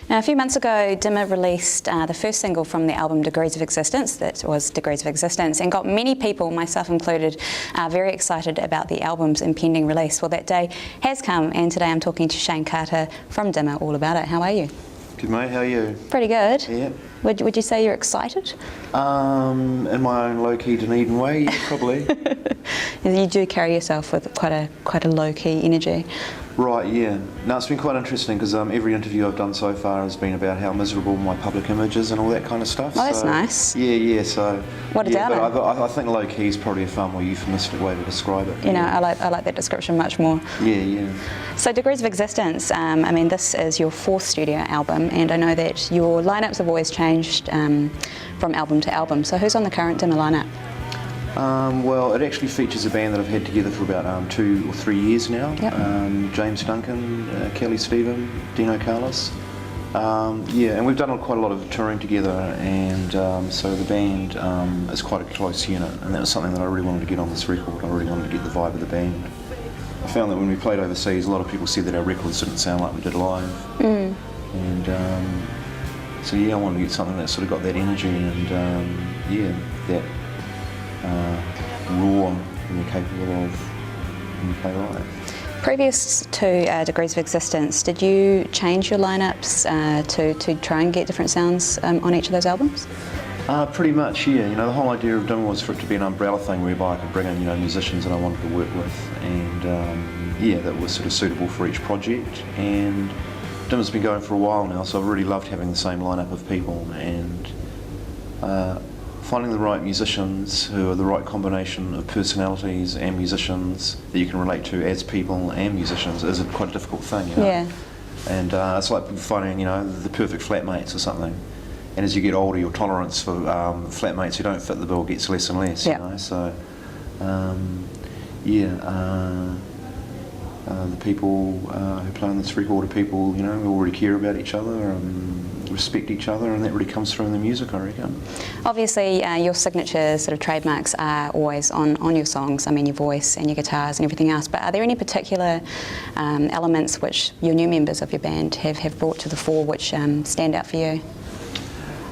Now, a few months ago, Dimmer released the first single from the album Degrees of Existence, that was Degrees of Existence, and got many people, myself included, very excited about the album's impending release. Well, that day has come, and today I'm talking to Shane Carter from Dimmer all about it. How are you? Good, mate. How are you? Pretty good. Yeah. Would you say you're excited? In my own low-key Dunedin way, yeah, probably. You do carry yourself with quite a low-key energy. Right, yeah. No, it's been quite interesting because every interview I've done so far has been about how miserable my public image is and all that kind of stuff. Oh, that's nice. Yeah, so... What about it? I think low-key is probably a far more euphemistic way to describe it. You know, I like that description much more. Yeah. So Degrees of Existence, I mean, this is your fourth studio album, and I know that your lineups have always changed from album to album. So who's on the current Dimmer lineup? Well, it actually features a band that I've had together for about 2 or 3 years now. Yep. James Duncan, Kelly Stephen, Dino Carlos. Yeah, and we've done quite a lot of touring together, and so the band is quite a close unit, and that was something that I really wanted to get on this record. I really wanted to get the vibe of the band. I found that when we played overseas, a lot of people said that our records didn't sound like we did live. And so yeah, I wanted to get something that sort of got that energy and yeah, that raw and you're capable of when you play live. Previous to Degrees of Existence, did you change your lineups to try and get different sounds on each of those albums? Pretty much, yeah. You know, the whole idea of Dimmer was for it to be an umbrella thing whereby I could bring in, you know, musicians that I wanted to work with, and yeah, that was sort of suitable for each project. And Dimmer's been going for a while now, so I've really loved having the same lineup of people, and finding the right musicians who are the right combination of personalities and musicians that you can relate to as people and musicians is quite a difficult thing, you know? Yeah. And it's like finding, you know, the perfect flatmates or something. And as you get older, your tolerance for flatmates who don't fit the bill gets less and less, you know? So, yeah, the people who play on this record are people, you know, who already care about each other and respect each other, and that really comes through in the music, I reckon. Obviously, your signature sort of trademarks are always on your songs. I mean, your voice and your guitars and everything else. But are there any particular elements which your new members of your band have brought to the fore which stand out for you?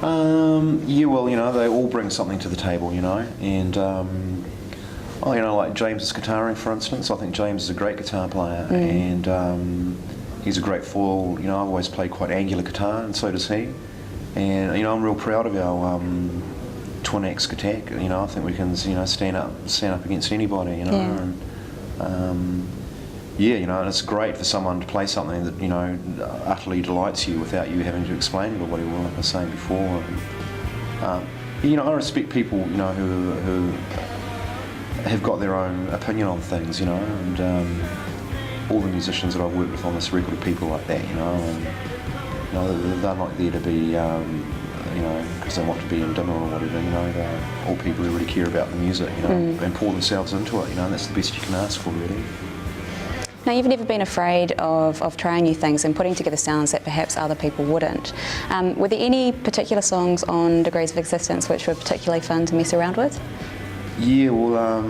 Yeah, well, you know, they all bring something to the table, you know, and oh, you know, like James's guitaring, for instance. I think James is a great guitar player, and he's a great foil. You know, I've always played quite angular guitar, and so does he. And you know, I'm real proud of our twin-axe attack. You know, I think we can, you know, stand up against anybody. You know, Yeah. and yeah, you know, and it's great for someone to play something that, you know, utterly delights you without you having to explain to everybody what I was saying before. And, you know, I respect people, you know, who have got their own opinion on things, you know, and all the musicians that I've worked with on this record are people like that, you know, and you know, they're not there to be, you know, because they want to be in Dimmer or whatever, you know, they're all people who really care about the music, you know, and pour themselves into it, you know, and that's the best you can ask for, really. Now, you've never been afraid of trying new things and putting together sounds that perhaps other people wouldn't. Were there any particular songs on Degrees of Existence which were particularly fun to mess around with? Yeah, well,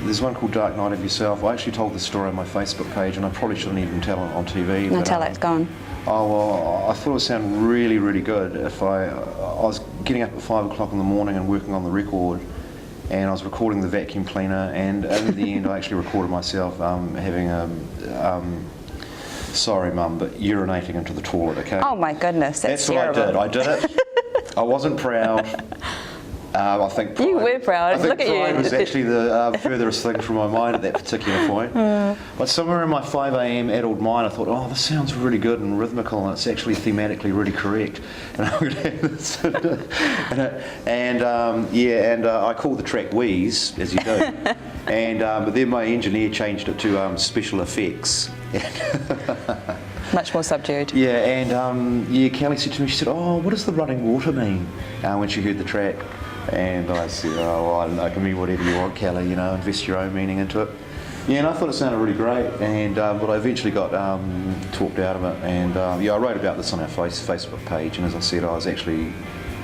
there's one called Dark Night of Yourself. I actually told this story on my Facebook page, and I probably shouldn't even tell it on TV. No, tell it, go on. Oh, well, I thought it would sound really, really good if I was getting up at 5 o'clock in the morning and working on the record, and I was recording the vacuum cleaner, and in the end I actually recorded myself having sorry mum, but urinating into the toilet, okay? Oh my goodness, that's terrible. What I did it. I wasn't proud. I think pride, you were proud. I think Look at pride you. was actually the furthest thing from my mind at that particular point. But somewhere in my 5 a.m. adult mind, I thought, oh, this sounds really good and rhythmical, and it's actually thematically really correct. And I would have this, and I called the track Wheeze, as you do. And but then my engineer changed it to special effects. Much more subdued. Yeah, and yeah, Kelly said to me, she said, oh, what does the running water mean? When she heard the track. And I said, oh, well, I don't know, it can mean whatever you want, Kelly, you know, invest your own meaning into it. Yeah, and I thought it sounded really great, and but I eventually got talked out of it, and yeah, I wrote about this on our Facebook page, and as I said, I was actually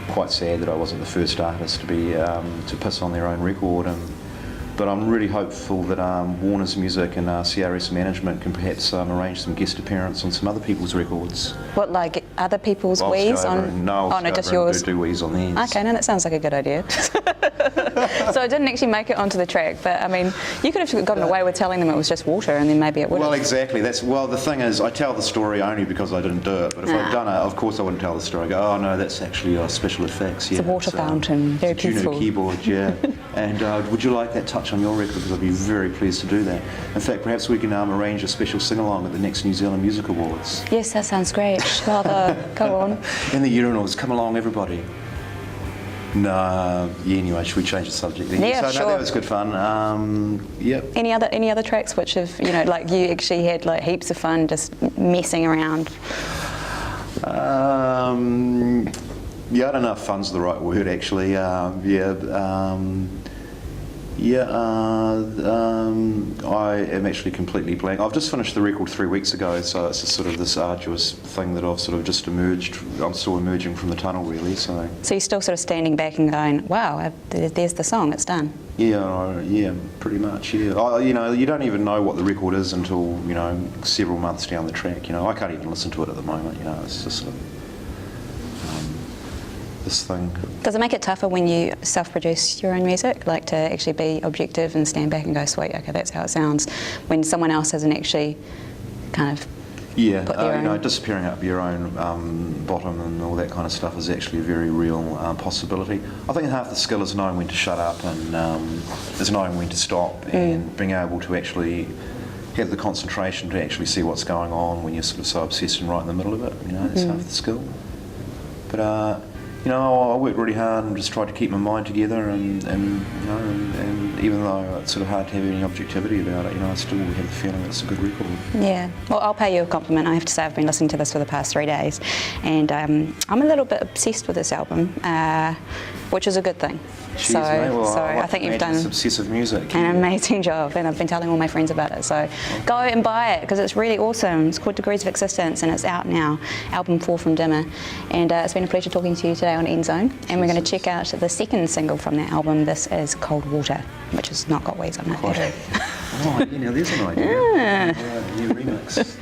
quite sad that I wasn't the first artist to be to piss on their own record, and But I'm really hopeful that Warner's Music and CRS Management can perhaps arrange some guest appearance on some other people's records. What, like other people's wheeze on? No, just yours. Do wheeze on theirs. Okay, no, that sounds like a good idea. So I didn't actually make it onto the track, but I mean, you could have gotten away with telling them it was just water, and then maybe it would. Well, exactly. Well, the thing is, I tell the story only because I didn't do it. But if I'd done it, of course I wouldn't tell the story. I go, oh no, that's actually special effects. Yeah, it's a water fountain, very it's a peaceful. Juno keyboard, yeah. And would you like that touch on your record? Because I'd be very pleased to do that. In fact, perhaps we can arrange a special sing-along at the next New Zealand Music Awards. Yes, that sounds great. Rather, go on. In the urinals, come along, everybody. No, yeah. Anyway, should we change the subject? Then? Yeah, so, sure. No, that was good fun. Yep. Any other tracks which have, you know, like you actually had like heaps of fun just messing around? Yeah, I don't know if fun's the right word actually. I am actually completely blank. I've just finished the record 3 weeks ago, so it's sort of this arduous thing that I've sort of just emerged. I'm still emerging from the tunnel, really. So you're still sort of standing back and going, "Wow, there's the song. It's done." Yeah, pretty much. Yeah, you know, you don't even know what the record is until several months down the track. I can't even listen to it at the moment. It's just sort of this thing. Does it make it tougher when you self-produce your own music, like to actually be objective and stand back and go, sweet, okay, that's how it sounds, when someone else hasn't actually kind of put their own... disappearing up your own bottom and all that kind of stuff is actually a very real possibility. I think half the skill is knowing when to shut up and is knowing when to stop and being able to actually have the concentration to actually see what's going on when you're sort of so obsessed and right in the middle of it. That's half the skill. But I worked really hard and just tried to keep my mind together, and even though it's sort of hard to have any objectivity about it, I still have the feeling that it's a good record. Yeah. Well, I'll pay you a compliment. I have to say I've been listening to this for the past 3 days, and I'm a little bit obsessed with this album, which is a good thing. Cheers, mate. Well, I think you've done obsessive music. An amazing job, and I've been telling all my friends about it. So go and buy it because it's really awesome. It's called Degrees of Existence, and it's out now. Album 4 from Dimmer, and it's been a pleasure talking to you today on NZOWN. And we're going to check out the second single from that album. This is Cold Water, which has not got wheeze on it. Oh, there's an idea. New remix.